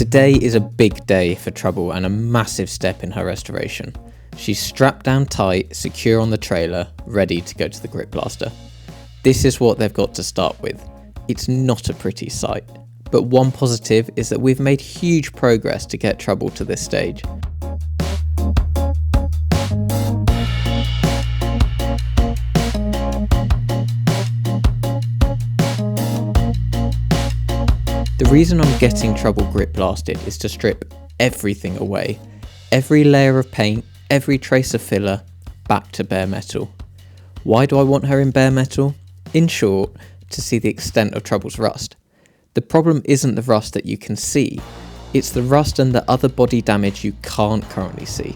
Today is a big day for Trouble and a massive step in her restoration. She's strapped down tight, secure on the trailer, ready to go to the Grip Blaster. This is what they've got to start with. It's not a pretty sight, but one positive is that we've made huge progress to get Trouble to this stage. The reason I'm getting Trouble grip blasted is to strip everything away. Every layer of paint, every trace of filler, back to bare metal. Why do I want her in bare metal? In short, to see the extent of Trouble's rust. The problem isn't the rust that you can see, it's the rust and the other body damage you can't currently see.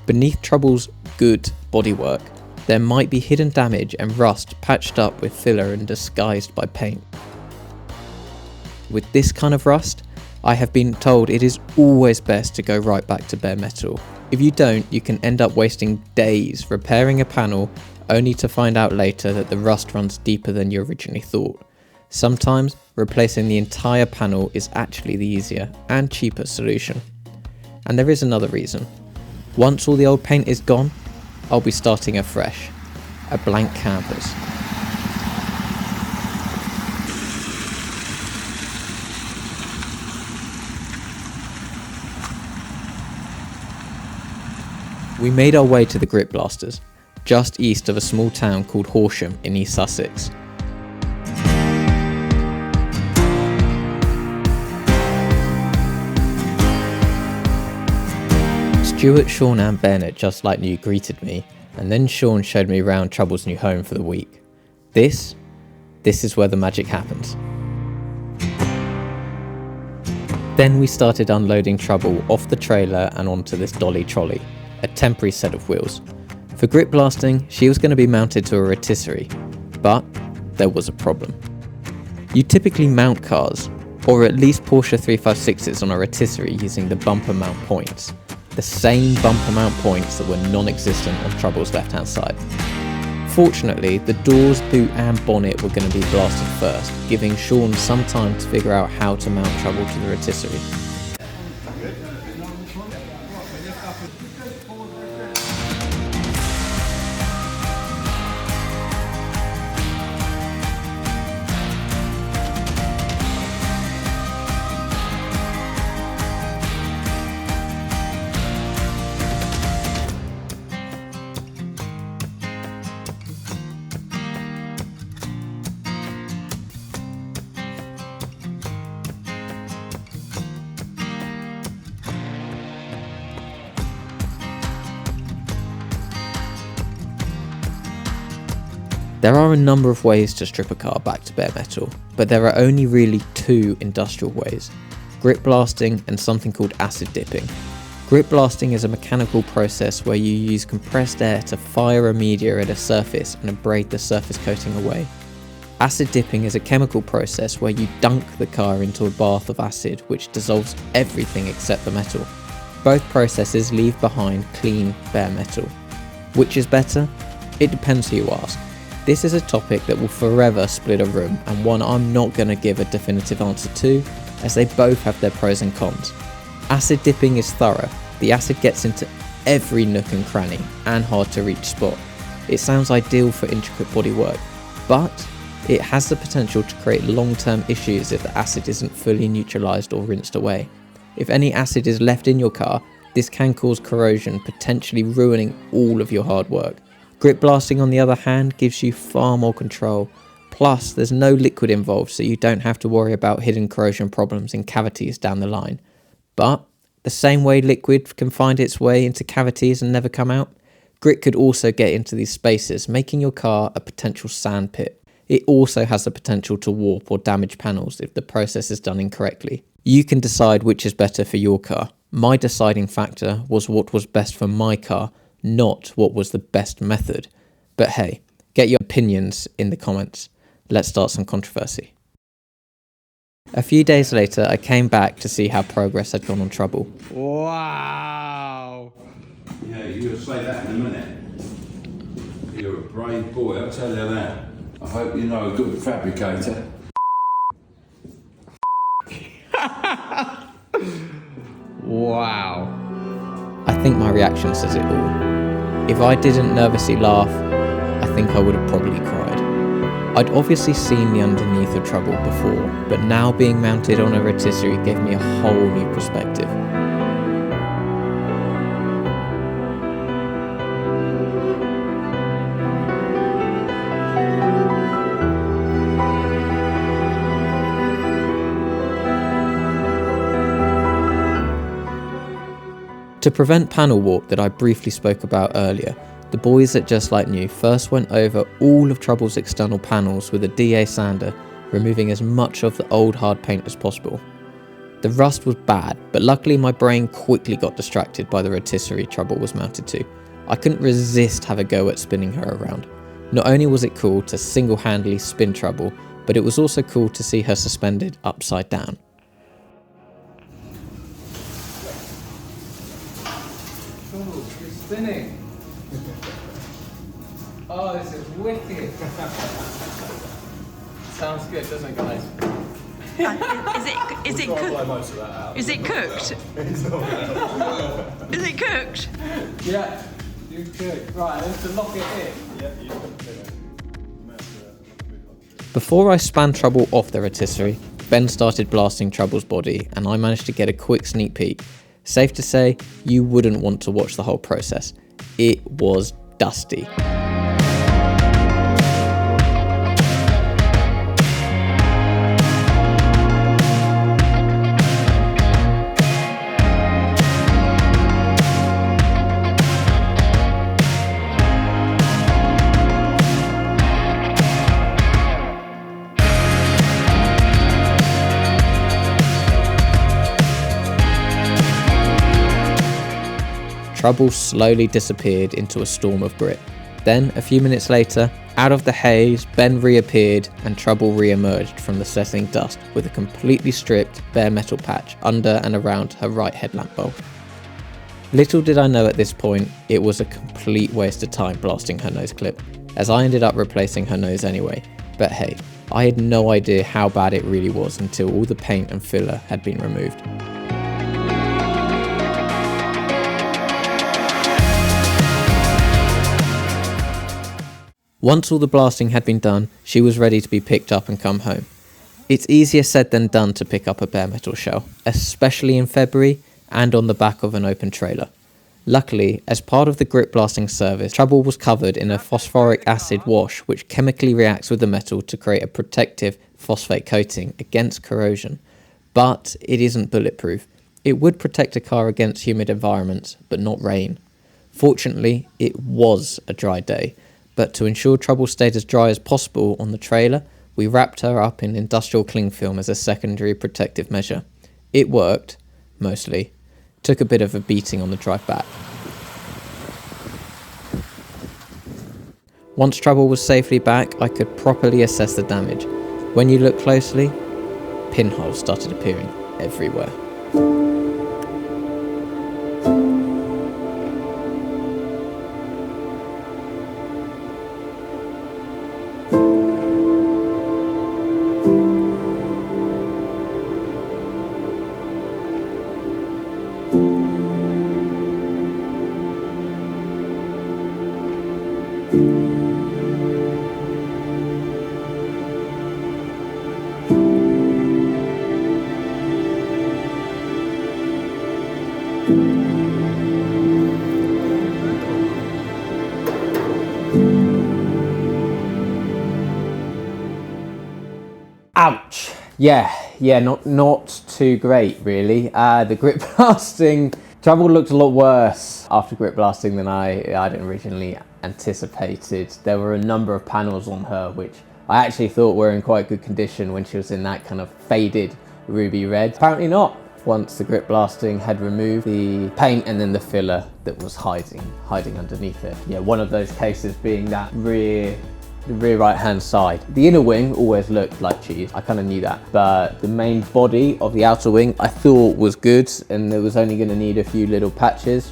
Beneath Trouble's good bodywork, there might be hidden damage and rust patched up with filler and disguised by paint. With this kind of rust, I have been told it is always best to go right back to bare metal. If you don't, you can end up wasting days repairing a panel only to find out later that the rust runs deeper than you originally thought. Sometimes, replacing the entire panel is actually the easier and cheaper solution. And there is another reason. Once all the old paint is gone, I'll be starting afresh. A blank canvas. We made our way to the Grip Blasters, just east of a small town called Horsham in East Sussex. Stuart, Sean and Bennett just like you greeted me, and then Sean showed me around Trouble's new home for the week. This is where the magic happens. Then we started unloading Trouble off the trailer and onto this dolly trolley, a temporary set of wheels. For grip blasting, she was going to be mounted to a rotisserie, but there was a problem. You typically mount cars, or at least Porsche 356s on a rotisserie using the bumper mount points, the same bumper mount points that were non-existent on Trouble's left-hand side. Fortunately, the doors, boot and bonnet were going to be blasted first, giving Sean some time to figure out how to mount Trouble to the rotisserie. There are a number of ways to strip a car back to bare metal, but there are only really two industrial ways: grip blasting and something called acid dipping. Grip blasting is a mechanical process where you use compressed air to fire a media at a surface and abrade the surface coating away. Acid dipping is a chemical process where you dunk the car into a bath of acid which dissolves everything except the metal. Both processes leave behind clean, bare metal. Which is better? It depends who you ask. This is a topic that will forever split a room, and one I'm not going to give a definitive answer to, as they both have their pros and cons. Acid dipping is thorough. The acid gets into every nook and cranny and hard to reach spot. It sounds ideal for intricate bodywork, but it has the potential to create long-term issues if the acid isn't fully neutralised or rinsed away. If any acid is left in your car, this can cause corrosion, potentially ruining all of your hard work. Grip blasting, on the other hand, gives you far more control. Plus, there's no liquid involved, so you don't have to worry about hidden corrosion problems in cavities down the line. But the same way liquid can find its way into cavities and never come out, grit could also get into these spaces, making your car a potential sand pit. It also has the potential to warp or damage panels if the process is done incorrectly. You can decide which is better for your car. My deciding factor was what was best for my car, not what was the best method. But hey, get your opinions in the comments. Let's start some controversy. A few days later, I came back to see how progress had gone on Trouble. Wow! Yeah, you're going to say that in a minute. You're a brave boy, I'll tell you that. I hope you know a good fabricator. Wow. I think my reaction says it all. If I didn't nervously laugh, I think I would have probably cried. I'd obviously seen the underneath of Trouble before, but now being mounted on a rotisserie gave me a whole new perspective. To prevent panel warp that I briefly spoke about earlier, the boys at Just Like New first went over all of Trouble's external panels with a DA sander, removing as much of the old hard paint as possible. The rust was bad, but luckily my brain quickly got distracted by the rotisserie Trouble was mounted to. I couldn't resist have a go at spinning her around. Not only was it cool to single-handedly spin Trouble, but it was also cool to see her suspended upside down. Oh, you're spinning. Oh, this is wicked. Sounds good, doesn't it, guys? Is it cooked? Is it cooked? Is it cooked? Yeah, you're good. Right, I have to lock it in. Before I spanned Trouble off the rotisserie, Ben started blasting Trouble's body and I managed to get a quick sneak peek. Safe to say, you wouldn't want to watch the whole process. It was dusty. Trouble slowly disappeared into a storm of grit. Then, a few minutes later, out of the haze, Ben reappeared and Trouble re-emerged from the settling dust with a completely stripped bare metal patch under and around her right headlamp bulb. Little did I know at this point, it was a complete waste of time blasting her nose clip, as I ended up replacing her nose anyway. But hey, I had no idea how bad it really was until all the paint and filler had been removed. Once all the blasting had been done, she was ready to be picked up and come home. It's easier said than done to pick up a bare metal shell, especially in February and on the back of an open trailer. Luckily, as part of the grip blasting service, Trouble was covered in a phosphoric acid wash which chemically reacts with the metal to create a protective phosphate coating against corrosion. But it isn't bulletproof. It would protect a car against humid environments, but not rain. Fortunately, it was a dry day. But to ensure Trouble stayed as dry as possible on the trailer, we wrapped her up in industrial cling film as a secondary protective measure. It worked, mostly. Took a bit of a beating on the drive back. Once Trouble was safely back, I could properly assess the damage. When you look closely, pinholes started appearing everywhere. Ouch. Yeah, not too great really. The grip blasting, Trouble looked a lot worse after grip blasting than I'd originally anticipated. There were a number of panels on her which I actually thought were in quite good condition when she was in that kind of faded ruby red. Apparently not, once the grip blasting had removed the paint and then the filler that was hiding underneath it. Yeah, one of those cases being that the rear right hand side. The inner wing always looked like cheese, I kind of knew that, but the main body of the outer wing I thought was good and it was only going to need a few little patches.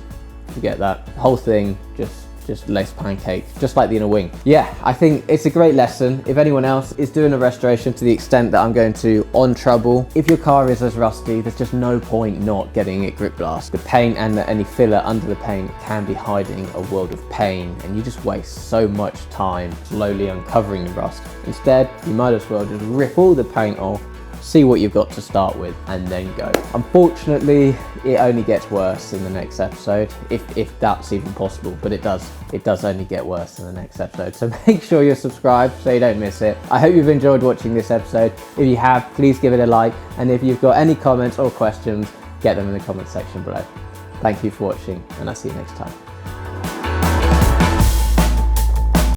Forget that, the whole thing just just lace pancake, just like the inner wing. Yeah, I think it's a great lesson. If anyone else is doing a restoration to the extent that I'm going to on trouble, if your car is as rusty, there's just no point not getting it grip blast. The paint and any filler under the paint can be hiding a world of pain, and you just waste so much time slowly uncovering the rust. Instead, you might as well just rip all the paint off, see what you've got to start with, and then go. Unfortunately, it only gets worse in the next episode, if that's even possible, but it does only get worse in the next episode. So make sure you're subscribed so you don't miss it. I hope you've enjoyed watching this episode. If you have, please give it a like, and if you've got any comments or questions, get them in the comment section below. Thank you for watching, and I'll see you next time.